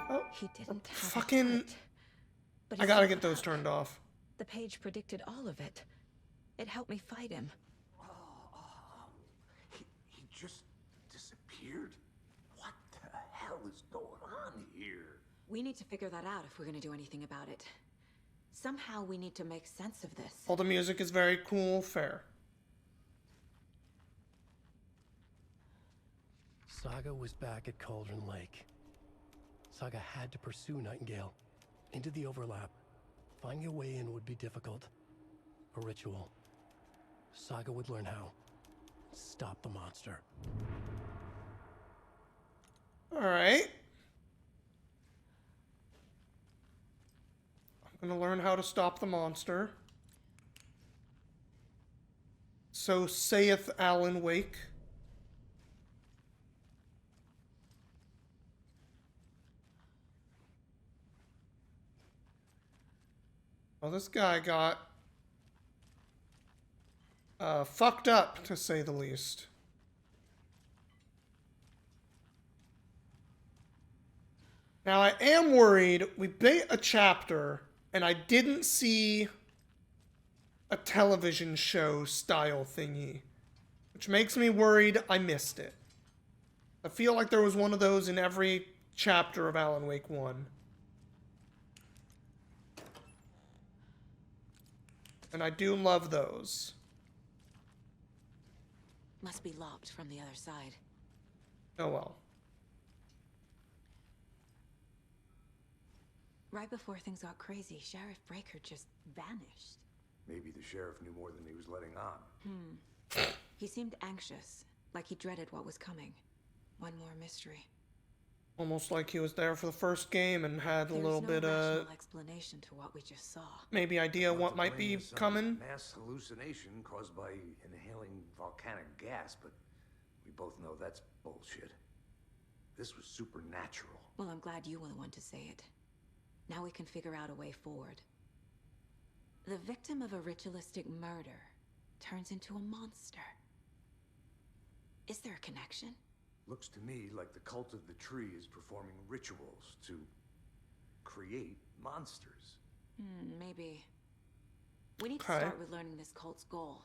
Oh, He didn't have fucking... a heart, but he I gotta still get those had. turned off. The page predicted all of it. It helped me fight him. He just disappeared? What the hell is going on here? We need to figure that out if we're gonna do anything about it. Somehow we need to make sense of this. All the music is very cool, fair. Saga was back at Cauldron Lake. Saga had to pursue Nightingale into the overlap. Finding a way in would be difficult. A ritual. Saga would learn how. Stop the monster. Alright. I'm gonna learn how to stop the monster. So saith Alan Wake. Well, this guy got fucked up, to say the least. Now, I am worried. We beat a chapter, and I didn't see a television show style thingy, which makes me worried I missed it. I feel like there was one of those in every chapter of Alan Wake 1. And I do love those. Must be locked from the other side. Oh well. Right before things got crazy, Sheriff Breaker just vanished. Maybe the sheriff knew more than he was letting on. He seemed anxious, like he dreaded what was coming. One more mystery. Almost like he was there for the first game and had a There's little no bit rational explanation to what we just saw. maybe idea Not what to might blame be the sun, coming. Mass hallucination caused by inhaling volcanic gas, but we both know that's bullshit. This was supernatural. Well, I'm glad you were the one to say it. Now we can figure out a way forward. The victim of a ritualistic murder turns into a monster. Is there a connection? Looks to me like the cult of the tree is performing rituals to create monsters. Maybe. We need to Okay. start with learning this cult's goal.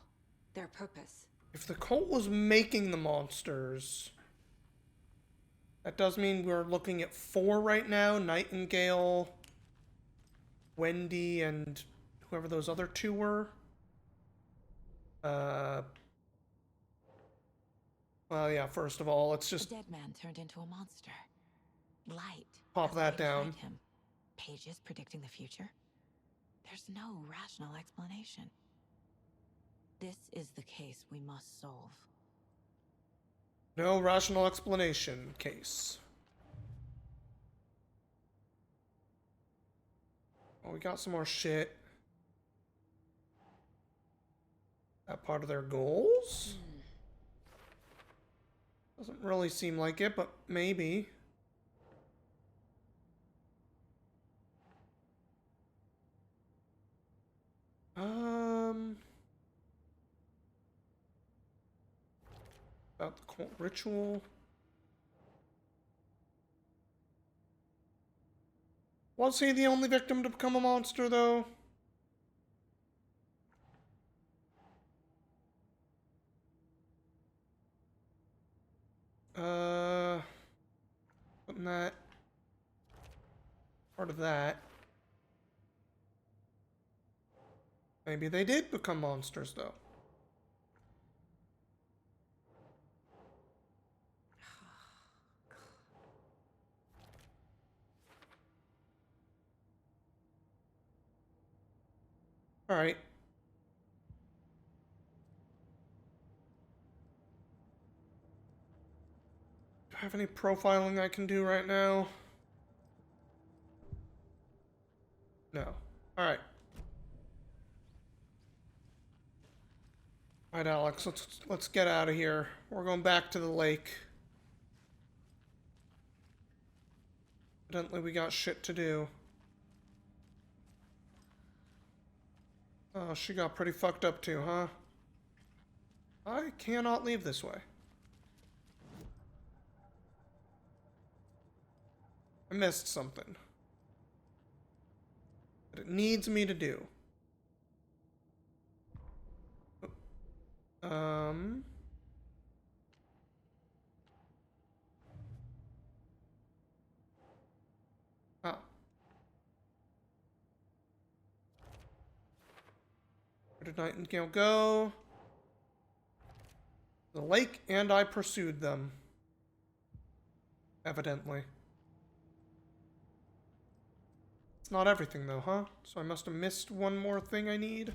Their purpose. If the cult was making the monsters, that does mean we're looking at 4 right now. Nightingale, Wendy, and whoever those other 2 were. Well, yeah, first of all, let's The just dead man turned into a monster. Light. Pop as that light down. behind him. Pages predicting the future? There's no rational explanation. This is the case we must solve. no rational explanation case. Oh, we got some more shit. That part of their goals? Doesn't really seem like it, but maybe. About the cult ritual. Was he the only victim to become a monster, though? Putting that part of that. Maybe they did become monsters, though. All right. Do I have any profiling I can do right now? No. All right. All right, Alex. Let's get out of here. We're going back to the lake. Evidently, we got shit to do. Oh, she got pretty fucked up too, huh? I cannot leave this way. I missed something that it needs me to do. Oh. Where did Nightingale go? The lake, and I pursued them. Evidently. It's not everything, though, huh? So I must have missed one more thing I need.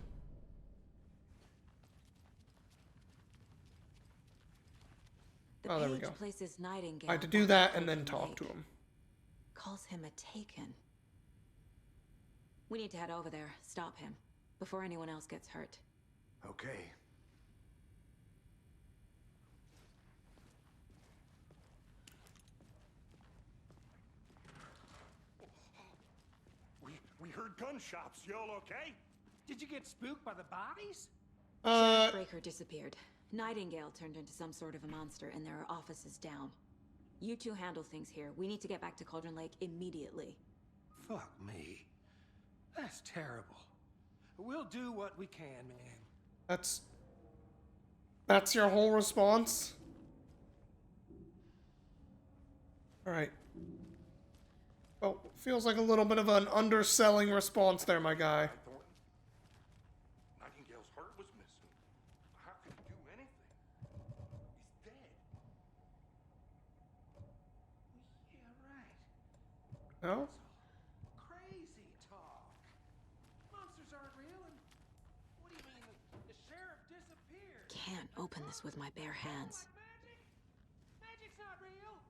The Oh, there we page go. places Nightingale I had to do back that at and then Cauldron talk to Lake. him. Calls him a taken. We need to head over there, stop him, before anyone else gets hurt. Okay. We heard gunshots. Y'all okay? Did you get spooked by the bodies? Breaker disappeared. Nightingale turned into some sort of a monster, and there are offices down. You two handle things here. We need to get back to Cauldron Lake immediately. Fuck me. That's terrible. We'll do what we can, man. That's your whole response? Alright. Well, feels like a little bit of an underselling response there, my guy. Thornton, Nightingale's heart was missing. How could he do anything? He's dead. Yeah, right. No? Crazy talk. Monsters aren't real, and what do you mean the sheriff disappeared? Can't open this with my bare hands. Magic? Magic's not real.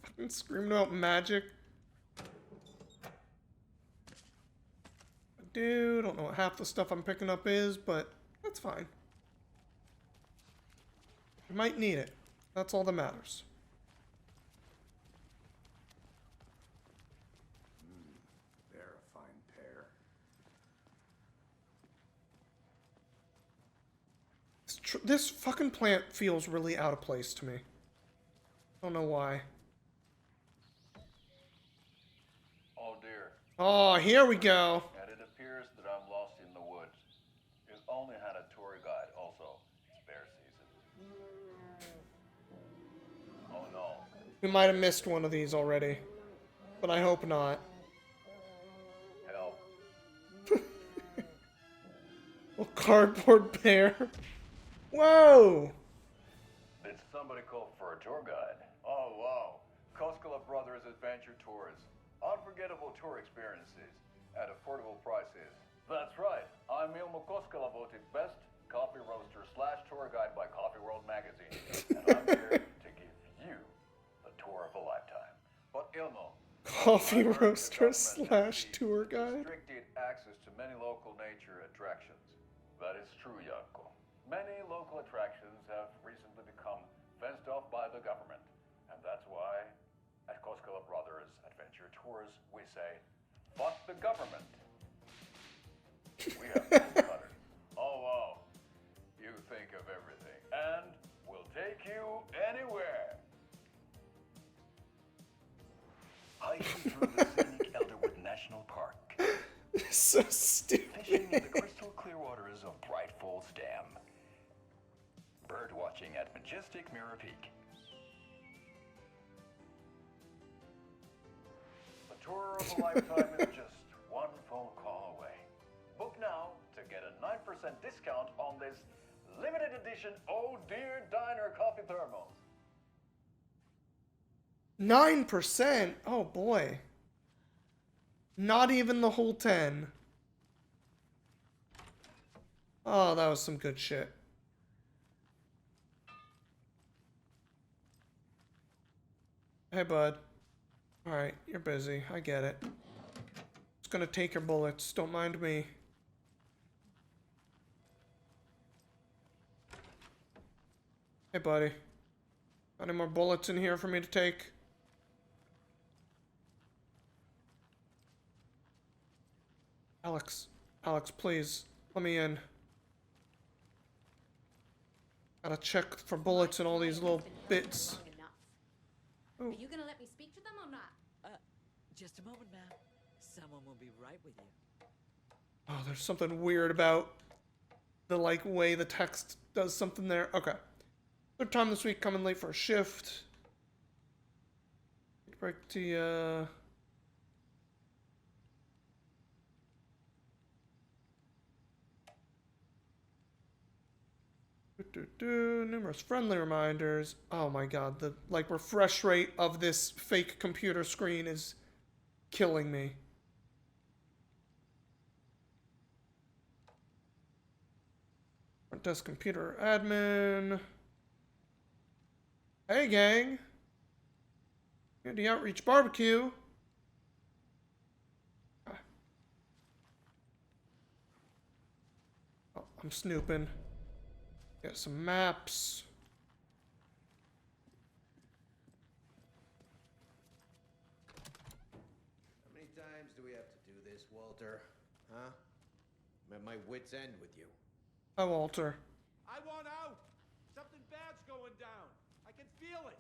Fucking screamed about magic. I don't know what half the stuff I'm picking up is, but that's fine. I might need it. That's all that matters. They're a fine pair. This fucking plant feels really out of place to me. I don't know why. Oh dear, Oh, here we go. and it appears that I'm lost in the woods. You only had a tour guide, also. Spare season. Oh no. We might have missed one of these already. But I hope not. Help. Oh, cardboard bear. Whoa! Did somebody call for a tour guide? Oh wow. Koskela Brothers Adventure Tours. Unforgettable tour experiences at affordable prices. That's right. I'm Ilmo Koskela, voted best coffee roaster / tour guide by Coffee World magazine. And I'm here to give you the tour of a lifetime. But Ilmo, Coffee I've heard roaster the government / tour has guide. restricted access to many local nature attractions. That is true, Yanko. Many local attractions have recently become fenced off by the government. And that's why, at Koskela Brothers Adventure Tours, we say, fuck the government. We have cutters. Oh wow. You think of everything. And we'll take you anywhere. Hiking through the scenic Elderwood National Park. So Fishing in stupid. the crystal clear waters of Bright Falls Dam. Bird watching at majestic Mirror Peak. The tour of a lifetime is just one phone call away. Book now to get a 9% discount on this limited edition Oh Dear Diner coffee thermos. 9%? Oh boy. Not even the whole 10. Oh, that was some good shit. Hey, bud. Alright, you're busy. I get it. Just gonna take your bullets. Don't mind me. Hey, buddy. Got any more bullets in here for me to take? Alex. Alex, please. Let me in. Gotta check for bullets and all these little bits. Oh. Are you gonna let me speak to them or not? Just a moment, ma'am. Someone will be right with you. Oh, there's something weird about the like way the text does something there. Okay. Third time this week, coming late for a shift. Break to numerous friendly reminders. Oh my god, the like refresh rate of this fake computer screen is killing me. Front desk computer admin. Hey gang. Here the Outreach Barbecue. Oh, I'm snooping. Get some maps. How many times do we have to do this, Walter? Huh? I'm at my wit's end with you. Hi, Walter. I want out! Something bad's going down. I can feel it.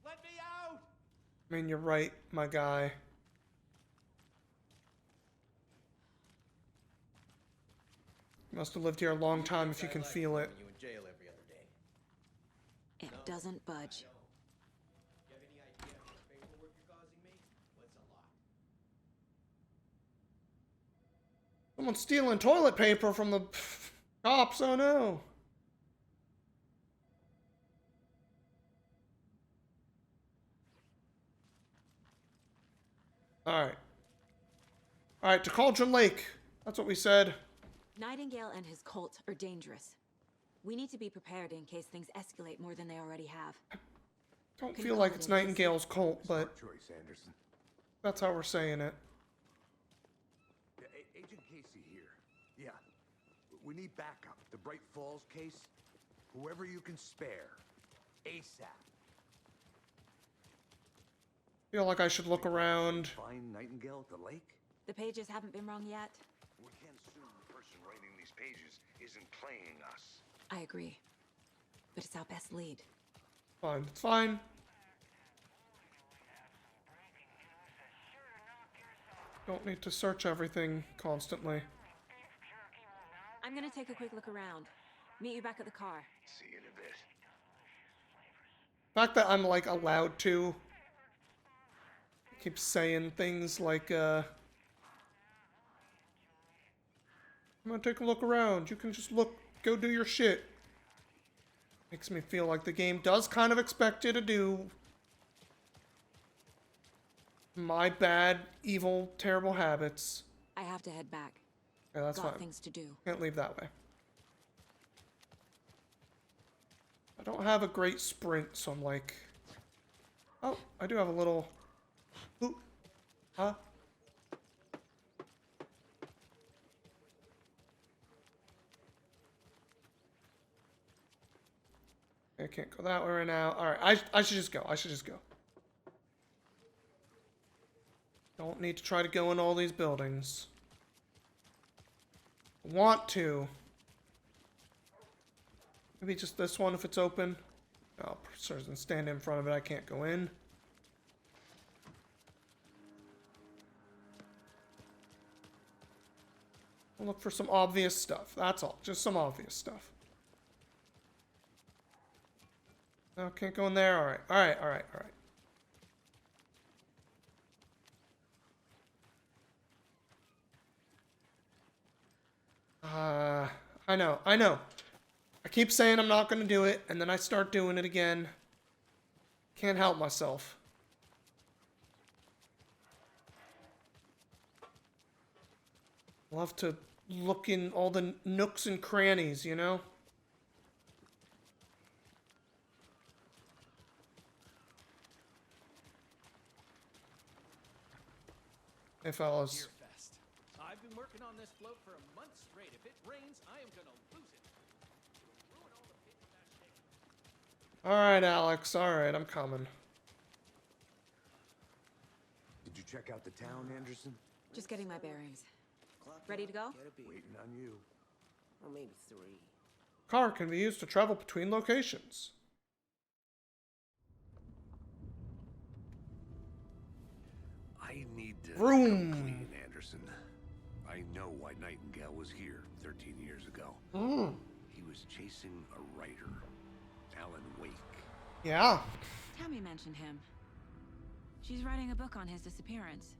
Let me out! I mean, you're right, my guy. You must have lived here a long time if you can feel it. You in jail every other day. It doesn't budge. Do you have any idea how much paperwork you're causing me? What's a lot? Someone's stealing toilet paper from the cops. Oh no. Alright. Alright, to Cauldron Lake. That's what we said. Nightingale and his cult are dangerous. We need to be prepared in case things escalate more than they already have. Don't Can feel call like it it's an Nightingale's cult, but Smart choice, Anderson. that's how we're saying it. Yeah, Agent Casey here. Yeah. We need backup. The Bright Falls case. Whoever you can spare. ASAP. Feel like I should look around. Find Nightingale at the lake? The pages haven't been wrong yet. We can't assume the person writing these pages isn't playing us. I agree. But it's our best lead. Fine, it's fine. Don't need to search everything constantly. I'm gonna take a quick look around. Meet you back at the car. See you in a bit. The fact that I'm like allowed to keep saying things like I'm gonna take a look around. You can just look, go do your shit. Makes me feel like the game does kind of expect you to do my bad, evil, terrible habits. I have to head back. Yeah, that's Got fine. things to do. Can't leave that way. I don't have a great sprint, so I'm like... Oh, I do have a little... Ooh. Huh? I can't go that way right now. Alright, I should just go. I should just go. Don't need to try to go in all these buildings. Want to. Maybe just this one if it's open. Oh, person stand in front of it. I can't go in. I'll look for some obvious stuff. That's all. Just some obvious stuff. No, can't go in there. Alright, alright, alright, alright. I know. I keep saying I'm not going to do it, and then I start doing it again. Can't help myself. Love to look in all the nooks and crannies, you know? Hey, fellas. Deer Fest. I've been working on this float for a month straight. If it rains, I am gonna lose it. It'll ruin all the paper that shape. Alright, Alex. Alright, I'm coming. Did you check out the town, Anderson? Just getting my bearings. Ready to go? Waiting on you. Or maybe 3. Car can be used to travel between locations. I need to Vroom. come clean, Anderson. I know why Nightingale was here 13 years ago. He was chasing a writer, Alan Wake. Yeah. Tammy mentioned him. She's writing a book on his disappearance.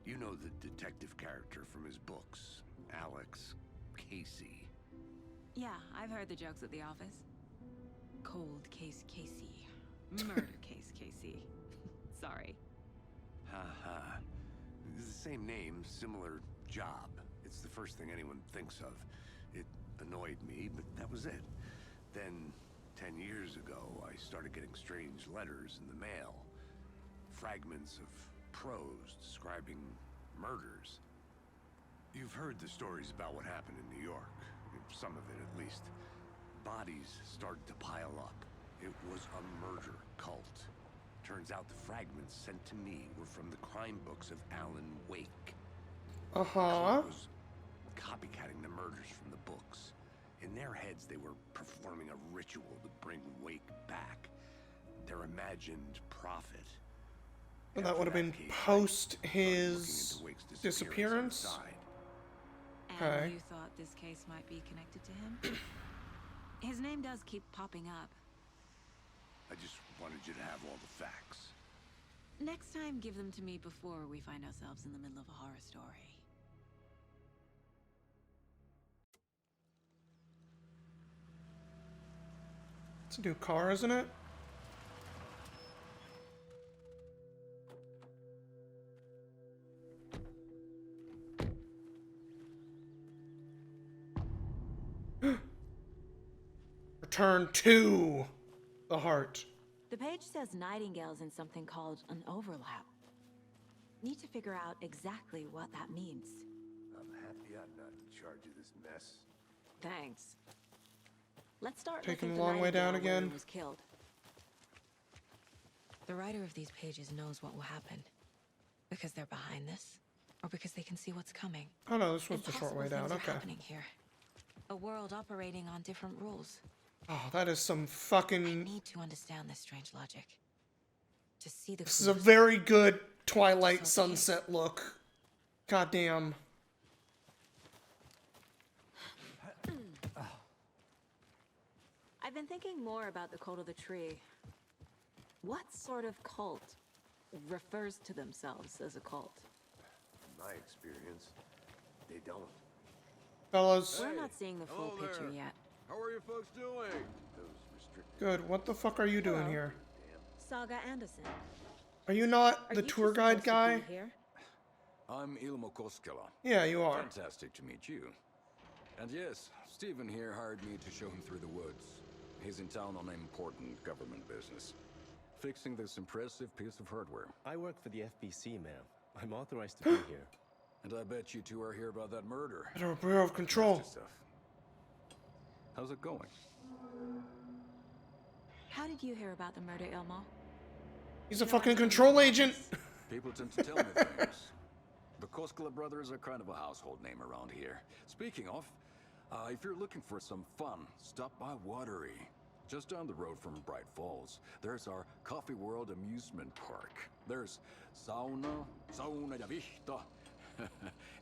You know the detective character from his books, Alex Casey. Yeah, I've heard the jokes at the office. Cold case Casey. Murder case Casey. Sorry. Ha. It's the same name, similar job. It's the first thing anyone thinks of. It annoyed me, but that was it. Then, 10 years ago, I started getting strange letters in the mail. Fragments of prose describing murders. You've heard the stories about what happened in New York. Some of it, at least. Bodies started to pile up. It was a murder cult. Turns out the fragments sent to me were from the crime books of Alan Wake. The cult was copycatting the murders from the books. In their heads, they were performing a ritual to bring Wake back. Their imagined prophet. Well, that would have been post his disappearance. And Okay. you thought this case might be connected to him? His name does keep popping up. I just wanted you to have all the facts. Next time, give them to me before we find ourselves in the middle of a horror story. It's a new car, isn't it? Return to the heart. The page says Nightingale's in something called an overlap. Need to figure out exactly what that means. I'm happy I'm not in charge of this mess. Thanks. Let's start Taking looking a for long way down Nightingale where again. he was killed. The writer of these pages knows what will happen. Because they're behind this, or because they can see what's coming. Oh no, this was the short Impossible way down. things are Okay. happening here. A world operating on different rules. Oh, that is some I fucking. need to understand this strange logic. To see the This is a clues. very good Twilight Okay. sunset look. Goddamn. I've been thinking more about the cult of the tree. What sort of cult refers to themselves as a cult? In my experience, they don't. Fellas, We're not seeing the full Hello picture there. yet. How are you folks doing? Those restricted. good. What the fuck are you doing Hello. here? Saga Anderson. Are you not Are the you two tour guide supposed to guy? be here? I'm Ilmo Koskela. Yeah, you are. Fantastic to meet you. And yes, Stephen here hired me to show him through the woods. He's in town on important government business. Fixing this impressive piece of hardware. I work for the FBC, ma'am. I'm authorized to be here. And I bet you two are here about that murder. Better Bureau of Control. Nasty stuff. How's it going? How did you hear about the murder, Ilmo? He's a fucking control agent. People tend to tell me things. The Koskela brothers are kind of a household name around here. Speaking of, if you're looking for some fun, stop by Watery. Just down the road from Bright Falls, there's our Coffee World amusement park. There's sauna ja vihta.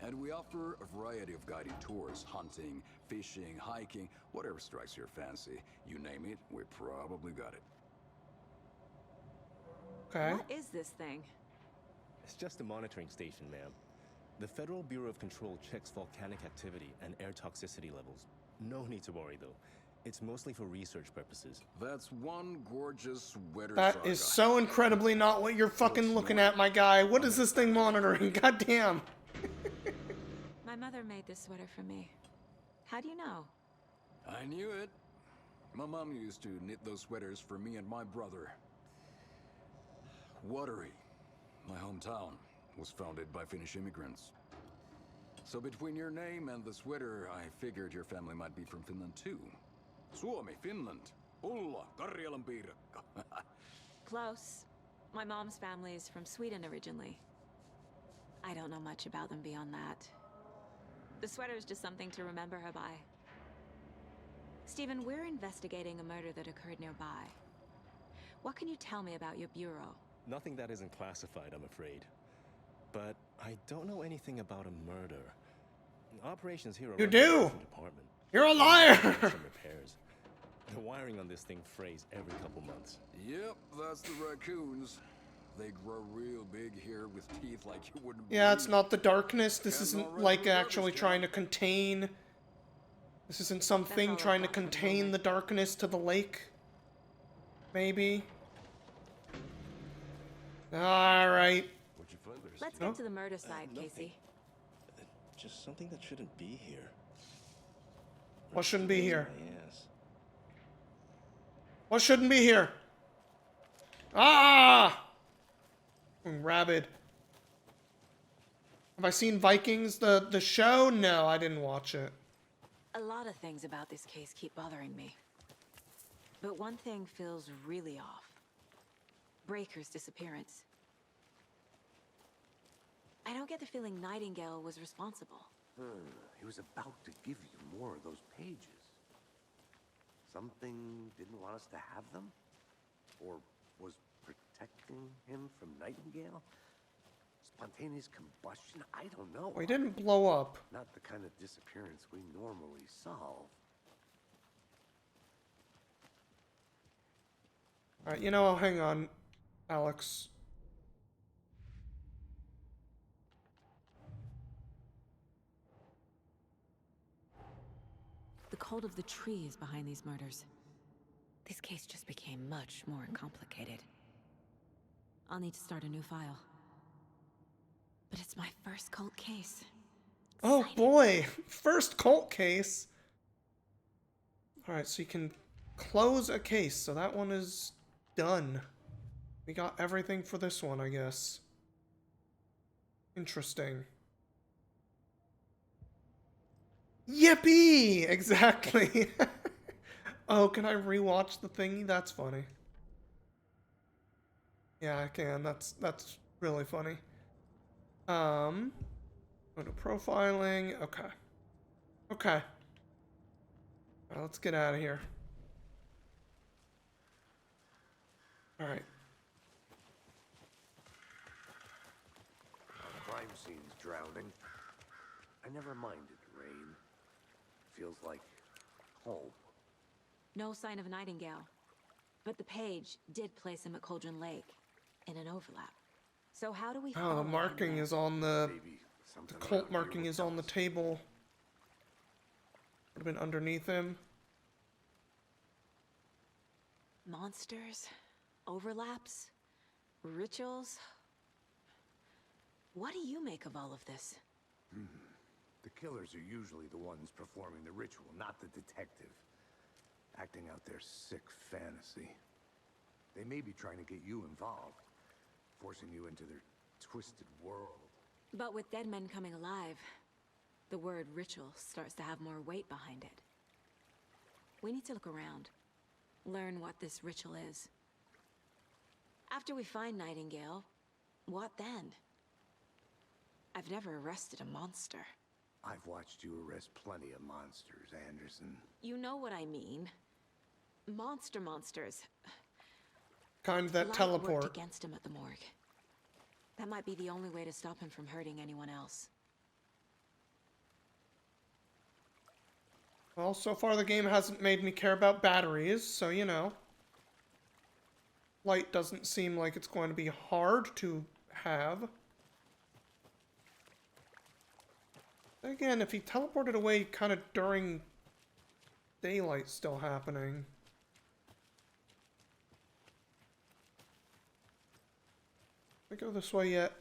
And we offer a variety of guided tours, hunting, fishing, hiking, whatever strikes your fancy. You name it, we probably got it. Okay. What is this thing? It's just a monitoring station, ma'am. The Federal Bureau of Control checks volcanic activity and air toxicity levels. No need to worry, though. It's mostly for research purposes. That's one gorgeous wetter That saga. is so incredibly not what you're fucking looking at, my guy. What is this thing monitoring? Goddamn. My mother made this sweater for me. How do you know? I knew it. My mom used to knit those sweaters for me and my brother. Watery, my hometown, was founded by Finnish immigrants. So between your name and the sweater, I figured your family might be from Finland too. Suomi, Finland. Ulla, Karjalan piirakka. Close. My mom's family is from Sweden originally. I don't know much about them beyond that. The sweater is just something to remember her by. Stephen, we're investigating a murder that occurred nearby. What can you tell me about your bureau? Nothing that isn't classified, I'm afraid. But I don't know anything about a murder. Operations here are You run by a do! different department. You're a Some liar! repairs. The wiring on this thing frays every couple months. Yep, that's the raccoons. They grow real big here with teeth like you wouldn't Yeah, it's believe. not the darkness. This Can't isn't already like do actually garbage, trying to Jack. contain. This isn't That's something all I've trying to got for the contain moment. the darkness to the lake. Maybe. Alright. What'd you find there, Let's Steve? get to the murder side, nothing. Casey. Just something that shouldn't be here. What shouldn't be here? My ass. What shouldn't be here? Ah! Rabid. Have I seen Vikings, the show? No, I didn't watch it. A lot of things about this case keep bothering me. But one thing feels really off. Breaker's disappearance. I don't get the feeling Nightingale was responsible. He was about to give you more of those pages. Something didn't want us to have them? Or was protecting him from Nightingale? Spontaneous combustion? I don't know. Well, he didn't blow up. Not the kind of disappearance we normally solve. Alright, you know, hang on, Alex. The cult of the tree is behind these murders. This case just became much more complicated. I'll need to start a new file. But it's my first cult case. Oh Exciting. boy, first cult case. Alright, so you can close a case, so that one is done. We got everything for this one, I guess. Interesting. Yippee! Exactly. Oh, can I rewatch the thingy? That's funny. Yeah, I can. That's really funny. Go to profiling. Okay. Okay. Alright, let's get out of here. Alright. Crime scene's drowning. I never minded rain. Feels like home. No sign of Nightingale. But the page did place him at Cauldron Lake in an overlap. So how do we Oh, follow the him marking there? is on the Maybe something cult around here marking will is tell on the us. table. Would have been underneath him. Monsters? Overlaps? Rituals? What do you make of all of this? The killers are usually the ones performing the ritual, not the detective. Acting out their sick fantasy. They may be trying to get you involved, forcing you into their twisted world. But with dead men coming alive, the word ritual starts to have more weight behind it. We need to look around, learn what this ritual is. After we find Nightingale, what then? I've never arrested a monster. I've watched you arrest plenty of monsters, Anderson. You know what I mean. Monsters. Kind that Light teleport. worked against him at the morgue. That might be the only way to stop him from hurting anyone else. Well, so far the game hasn't made me care about batteries, so you know. Light doesn't seem like it's going to be hard to have. Again, if he teleported away kind of during daylight still happening. Can I go this way yet?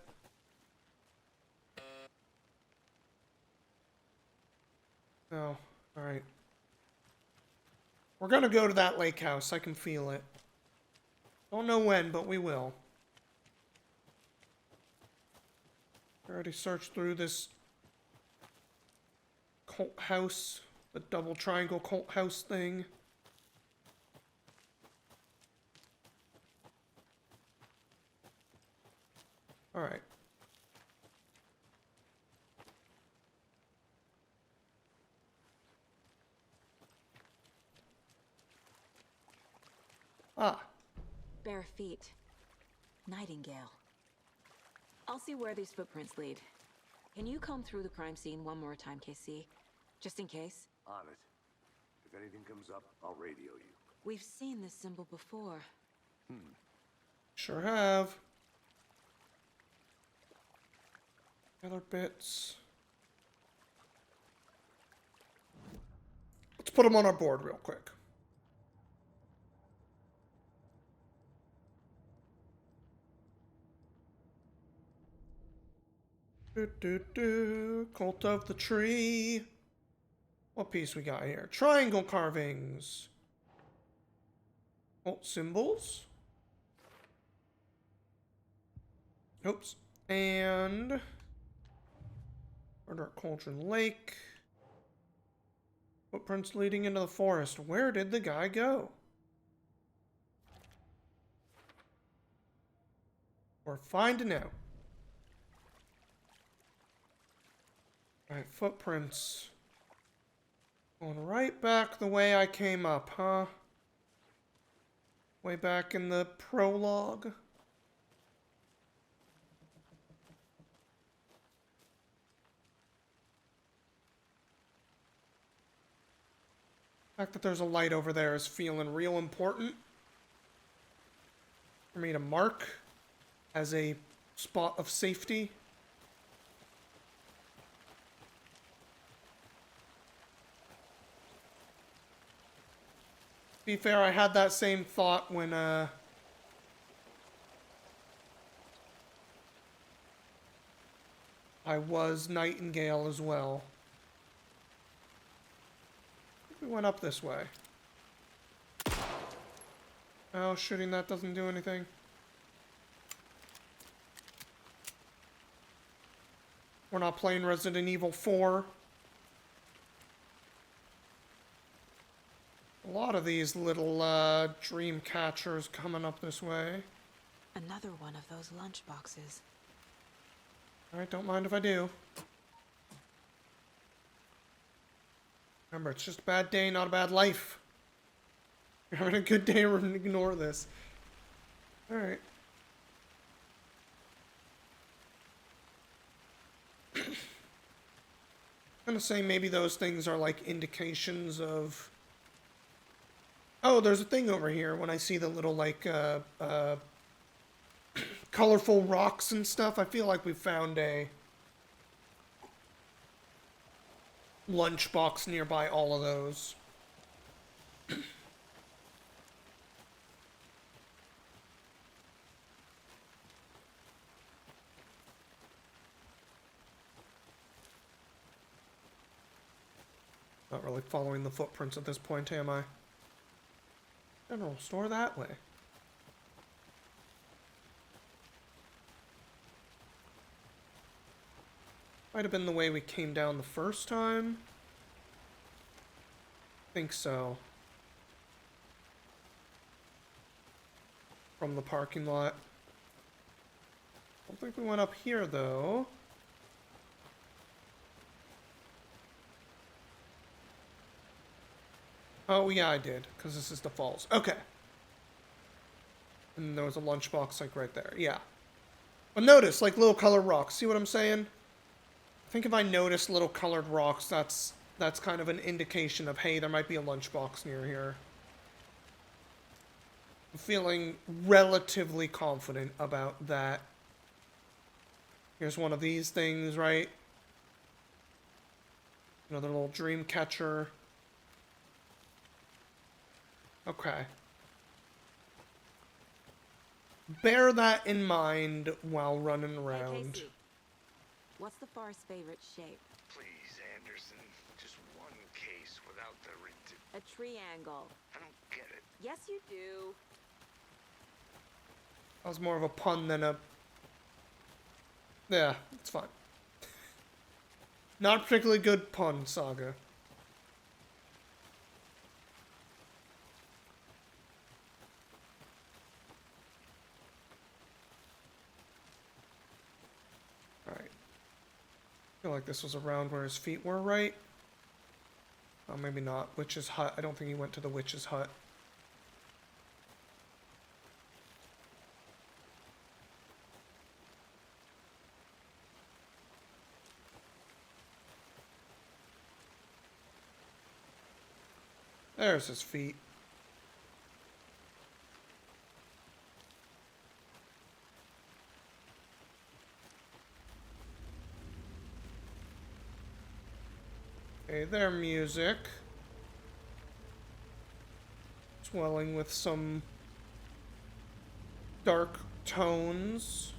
No. Alright. We're gonna go to that lake house. I can feel it. Don't know when, but we will. I already searched through this cult house, the double triangle cult house thing. Alright. Ah. Bare feet. Nightingale. I'll see where these footprints lead. Can you comb through the crime scene one more time, KC? Just in case? On it. If anything comes up, I'll radio you. We've seen this symbol before. Sure have. Other bits. Let's put them on our board real quick. Cult of the Tree. What piece we got here? Triangle carvings. Cult symbols. Oops. And Murder at Cauldron Lake. Footprints leading into the forest. Where did the guy go? We're finding out. Alright, footprints. Going right back the way I came up, huh? Way back in the prologue. The fact that there's a light over there is feeling real important for me to mark as a spot of safety. To be fair, I had that same thought when I was Nightingale as well. We went up this way. Oh, shooting that doesn't do anything. We're not playing Resident Evil 4. A lot of these little dream catchers coming up this way. Another one of those lunch boxes. Alright, don't mind if I do. Remember, it's just a bad day, not a bad life. You're having a good day, we're gonna ignore this. Alright. I'm gonna say maybe those things are like indications of... Oh, there's a thing over here when I see the little, like, colorful rocks and stuff. I feel like we found a lunchbox nearby all of those. Not really following the footprints at this point, am I? General store that way. Might have been the way we came down the first time. Think so. From the parking lot. Don't think we went up here though. Oh, yeah, I did, because this is the falls. Okay. And there was a lunchbox, like, right there. Yeah. But notice, like, little colored rocks. See what I'm saying? I think if I notice little colored rocks, that's kind of an indication of, hey, there might be a lunchbox near here. I'm feeling relatively confident about that. Here's one of these things, right? Another little dream catcher. Okay. Bear that in mind while running around. Hey, Casey. What's the forest's favorite shape? Please, Anderson. Just one case without the... A triangle. I don't get it. Yes, you do. That was more of a pun than a... Yeah, it's fine. Not particularly good pun, Saga. I feel like this was around where his feet were, right? Oh, maybe not. Witch's hut. I don't think he went to the witch's hut. There's his feet. Okay, their music. Swelling with some dark tones.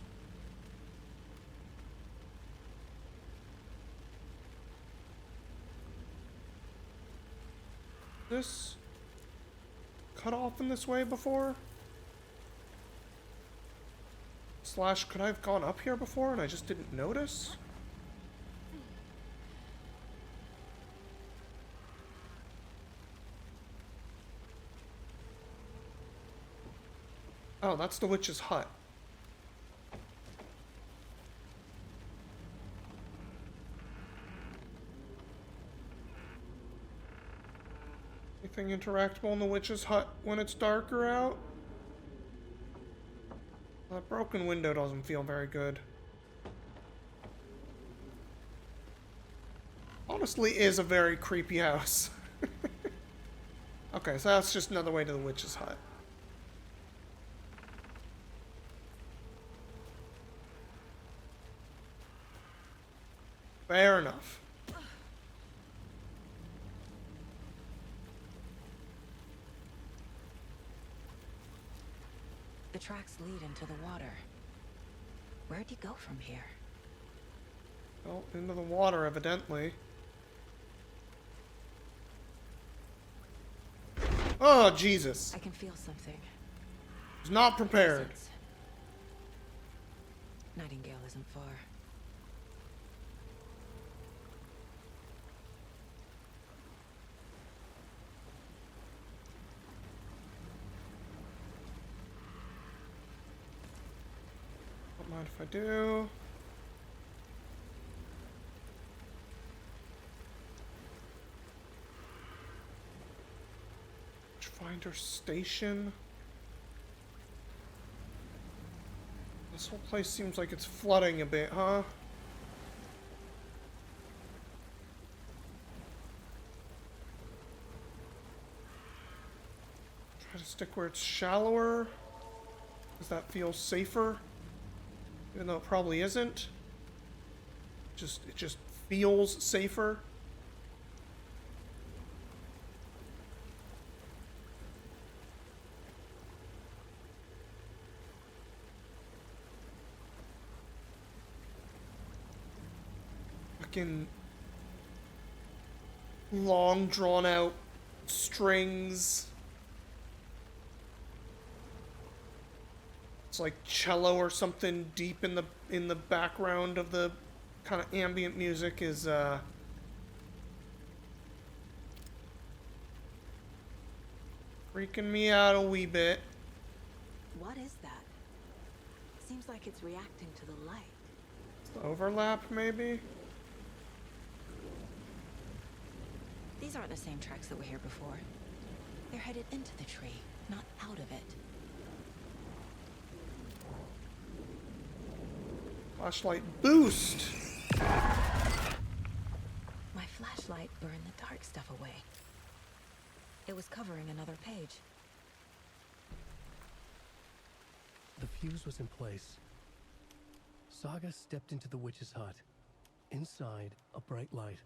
This cut off in this way before? Slash, could I have gone up here before and I just didn't notice? Oh, that's the witch's hut. Anything interactable in the witch's hut when it's darker out? That broken window doesn't feel very good. Honestly, is a very creepy house. Okay, so that's just another way to the witch's hut. Fair enough. The tracks lead into the water. Where'd he go from here? Well, into the water, evidently. Oh, Jesus. I can feel something. Was not prepared. Presence. Nightingale isn't far. Don't mind if I do. Finder station. This whole place seems like it's flooding a bit, huh? Try to stick where it's shallower, because that feels safer. Even though it probably isn't. It just feels safer. Fucking long drawn out strings. It's like cello or something deep in the background of the kind of ambient music is freaking me out a wee bit. What is that? Seems like it's reacting to the light. Overlap, maybe? These aren't the same tracks that were here before. They're headed into the tree, not out of it. Flashlight boost! My flashlight burned the dark stuff away. It was covering another page. The fuse was in place. Saga stepped into the witch's hut. Inside, a bright light.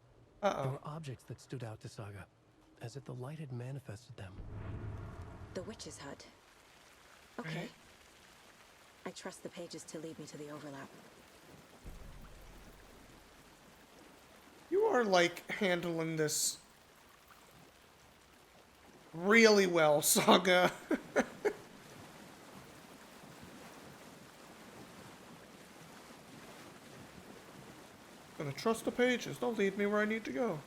Uh-oh. There were objects that stood out to Saga, as if the light had manifested them. The witch's hut. Okay. I trust the pages to lead me to the overlap. You are, like, handling this really well, Saga. Gonna trust the pages. They'll lead me where I need to go.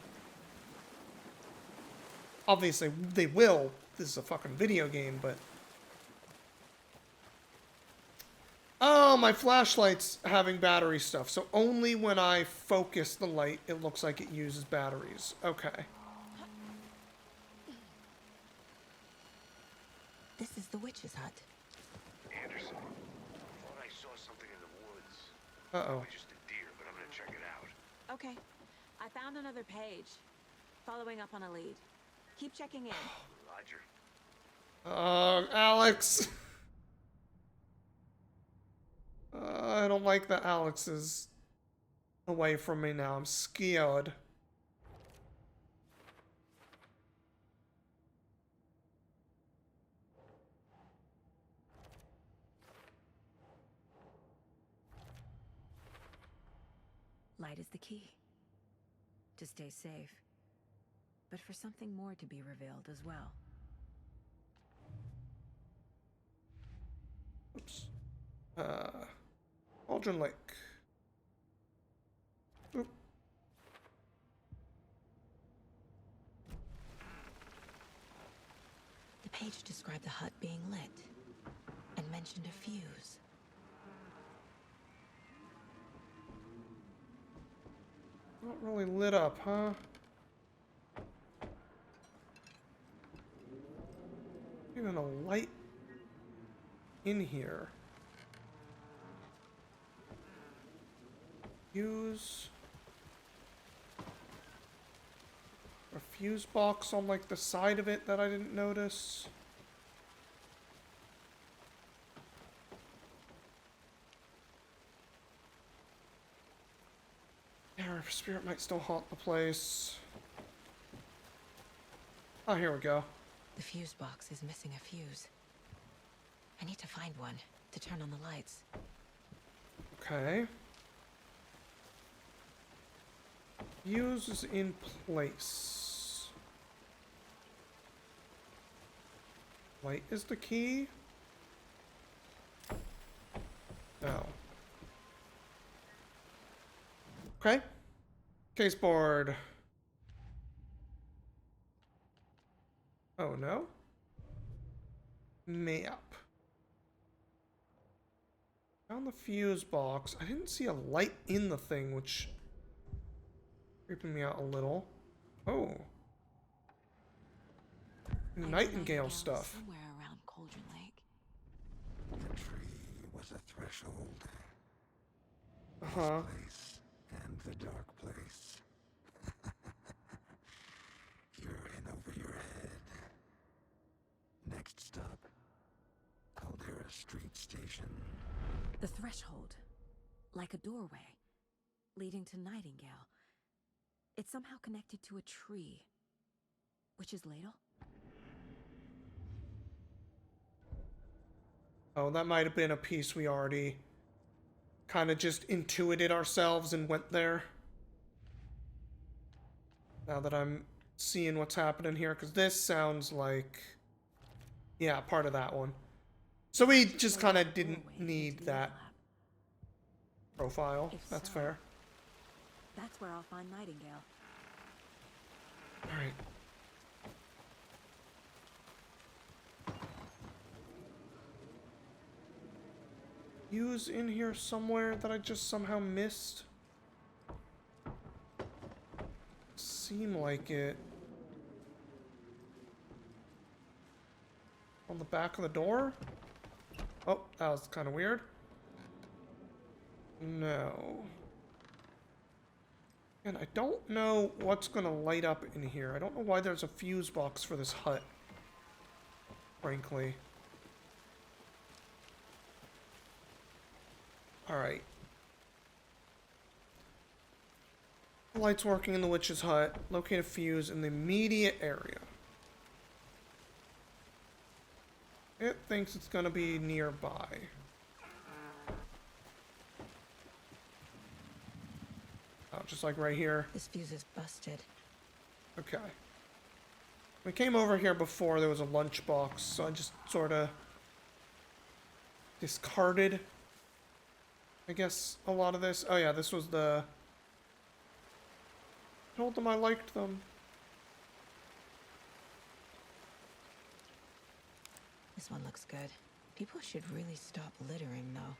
Obviously, they will. This is a fucking video game, but... Oh, my flashlight's having battery stuff, so only when I focus the light, it looks like it uses batteries. Okay. This is the witch's hut. Anderson, thought I saw something in the woods. Uh-oh. Probably just a deer, but I'm gonna check it out. Okay. I found another page. Following up on a lead. Keep checking in. Roger. Alex. I don't like that Alex is away from me now. I'm scared. Light is the key. To stay safe. But for something more to be revealed as well. Oops. Cauldron Lake. Oop. The page described the hut being lit and mentioned a fuse. Not really lit up, huh? Even a light in here. Fuse. A fuse box on like the side of it that I didn't notice. Yeah, our spirit might still haunt the place. Oh, here we go. The fuse box is missing a fuse. I need to find one to turn on the lights. Okay. Fuse is in place. Light is the key? No. Okay. Case board. Oh no. Map. Found the fuse box. I didn't see a light in the thing, which creeping me out a little. Oh. Nightingale stuff. Somewhere around Cauldron Lake. The tree was a threshold. Uh-huh. Place and the dark place. You're in over your head. Next stop, Caldera Street Station. The threshold. Like a doorway. Leading to Nightingale. It's somehow connected to a tree. Which is Ladle? Oh, that might have been a piece we already kind of just intuited ourselves and went there. Now that I'm seeing what's happening here, because this sounds like, yeah, part of that one. So we just kind of didn't need that profile. That's fair. That's where I'll find Nightingale. All right. Fuse in here somewhere that I just somehow missed. Seem like it. On the back of the door? Oh, that was kind of weird. No. And I don't know what's gonna light up in here. I don't know why there's a fuse box for this hut. Frankly. Alright. Lights working in the witch's hut. Locate a fuse in the immediate area. It thinks it's gonna be nearby. Oh, just like right here. This fuse is busted. Okay. We came over here before, there was a lunchbox, so I just sort of discarded, I guess, a lot of this. Oh yeah, this was the... I told them I liked them. This one looks good. People should really stop littering, though.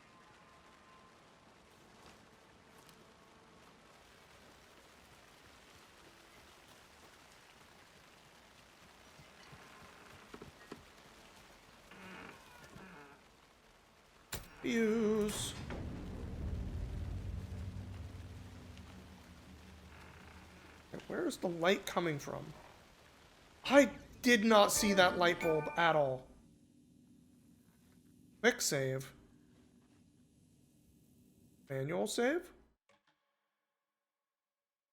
Fuse. Okay, where's the light coming from? I did not see that light bulb at all. Quick save. Manual save?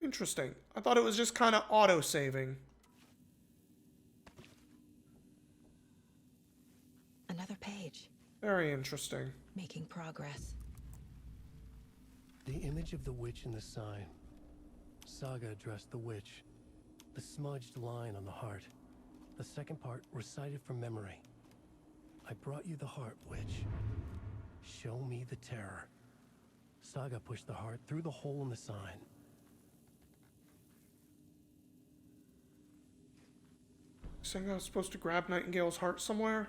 Interesting. I thought it was just kind of auto-saving. Another page. Very interesting. Making progress. The image of the witch in the sign. Saga addressed the witch. The smudged line on the heart. The second part recited from memory. I brought you the heart, witch. Show me the terror. Saga pushed the heart through the hole in the sign. Saying I was supposed to grab Nightingale's heart somewhere?